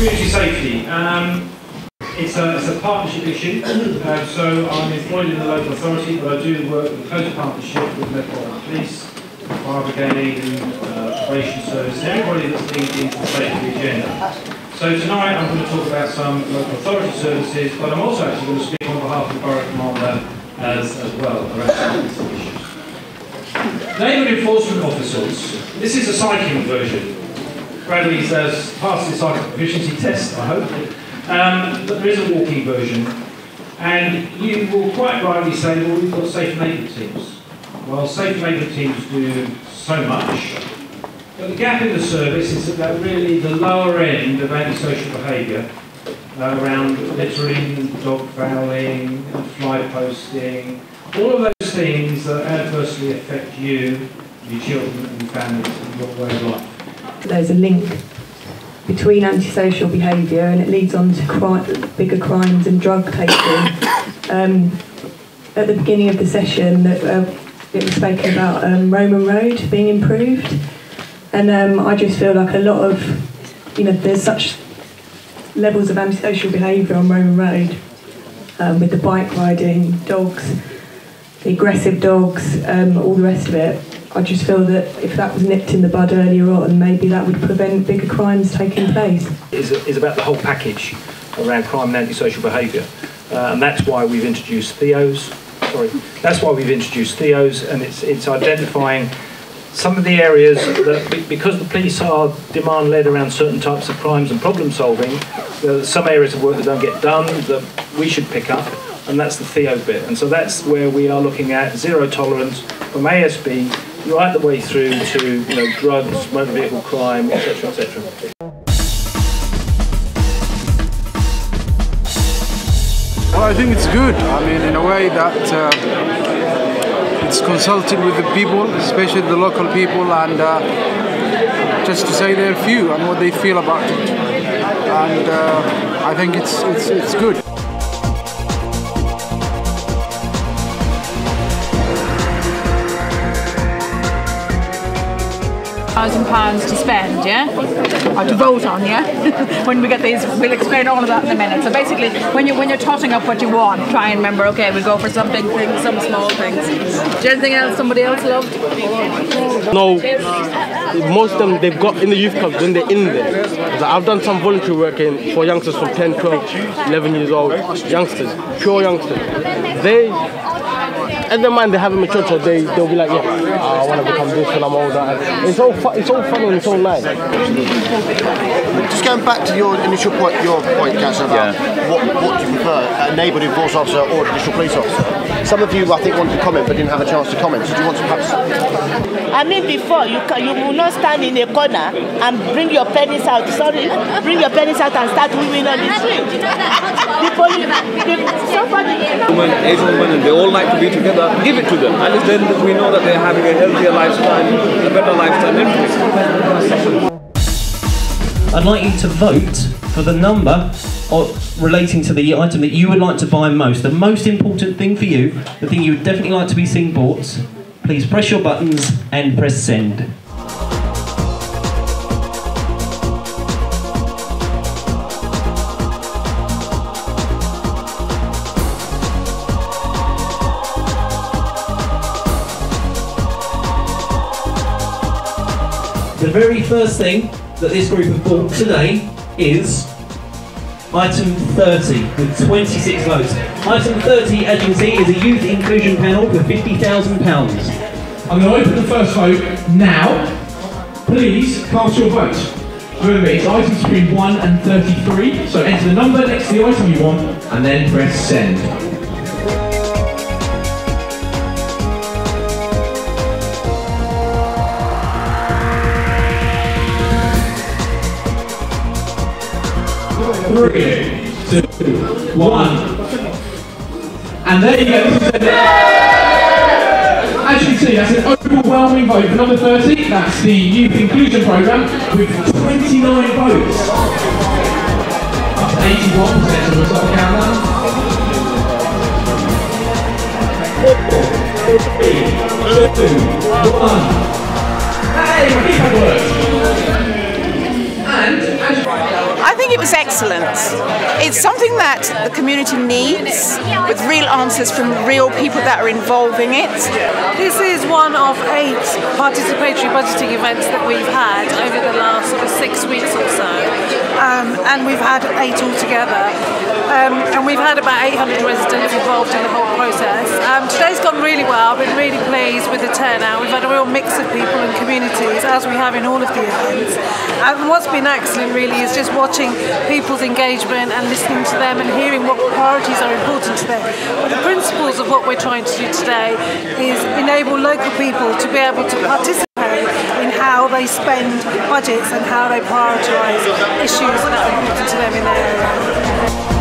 Community safety. It's a partnership issue, so I'm employed in the local authority, but I do work in close partnership with Metropolitan Police, Fire Brigade, and Probation Service, and everybody that's linked into the safety agenda. So tonight I'm going to talk about some local authority services, but I'm also actually going to speak on behalf of the Borough Commander as well around some of these issues. Neighbourhood enforcement officers. This is a cycling version. Bradley's has passed his cycle proficiency test, I hope. But there is a walking version, and you will quite rightly say, well, we've got safe neighbourhood teams. Well, safe neighbourhood teams do so much, but the gap in the service is that really the lower end of antisocial behaviour around littering, dog fouling, fly posting, all of those things that adversely affect you, your children and your families and your way of life. There's a link between antisocial behaviour and it leads on to bigger crimes and drug taking. At the beginning of the session, it was spoken about Roman Road being improved, and I just feel like a lot of, there's such levels of antisocial behaviour on Roman Road with the bike riding, dogs, the aggressive dogs, all the rest of it. I just feel that if that was nipped in the bud earlier on, maybe that would prevent bigger crimes taking place. It's about the whole package around crime and antisocial behaviour, and that's why we've introduced Theos. That's why we've introduced Theos, and it's identifying some of the areas that, because the police are demand-led around certain types of crimes and problem solving, there's some areas of work that don't get done that we should pick up, and that's the Theo bit. And so that's where we are looking at zero tolerance from ASB right the way through to drugs, motor vehicle crime, etc., etc. Well, I think it's good. I mean, in a way that it's consulting with the people, especially the local people, and just to say their view and what they feel about it. And I think it's good. £1,000 to spend, yeah? Or to vote on, yeah? When we get these, we'll explain all of that in a minute. So basically, when you're totting up what you want, try and remember, okay, we'll go for some big things, some small things. Is there anything else somebody else loved? No, most of them, they've got in the youth clubs when they're in there. Like, I've done some voluntary work for youngsters from 10, 12, 11 years old, youngsters, pure youngsters. In their mind, they haven't matured, so they'll be like, yeah, I want to become this when I'm older. And it's all fun and it's all nice. Just going back to your initial point, Councillor, about what do you prefer, a neighbourhood enforcement officer or a traditional police officer? Some of you, I think, wanted to comment but didn't have a chance to comment. So do you want to perhaps? I mean, before you will not stand in a corner and bring your pennies out. Bring your pennies out and start moving on the street. Asian women, and they all like to be together. Give it to them. At least then we know that they're having a healthier lifestyle, a better lifestyle. I'd like you to vote for the number relating to the item that you would like to buy most. The most important thing for you, the thing you would definitely like to be seen bought. Please press your buttons and press send. The very first thing that this group have bought today is item 30 with 26 votes. Item 30, as you can see, is a youth inclusion panel for £50,000. I'm going to open the first vote now. Please cast your vote. Remember, it's items between 1 and 33, so enter the number next to the item you want and then press send. Three, 2, 1, and there you go. As you can see, that's an overwhelming vote for number 30. That's the Youth Inclusion Programme with 29 votes. Up to 81%, so we'll start the countdown. 4, 3, 2, 1. Hey, my keypad works. And as you... I think think it was excellent. It's something that the community needs, with real answers from real people that are involving it. This is one of 8 participatory budgeting events that we've had over the last sort of 6 weeks or so, and we've had 8 altogether, and we've had about 800 residents involved in the whole process. Today's gone really well. I've been really pleased with the turnout. We've had a real mix of people and communities, as we have in all of the events, and what's been excellent really is just watching people's engagement and listening to them and hearing what priorities are important to them. But the principles of what we're trying to do today is enable local people to be able to participate in how they spend budgets and how they prioritise issues that are important to them in their area.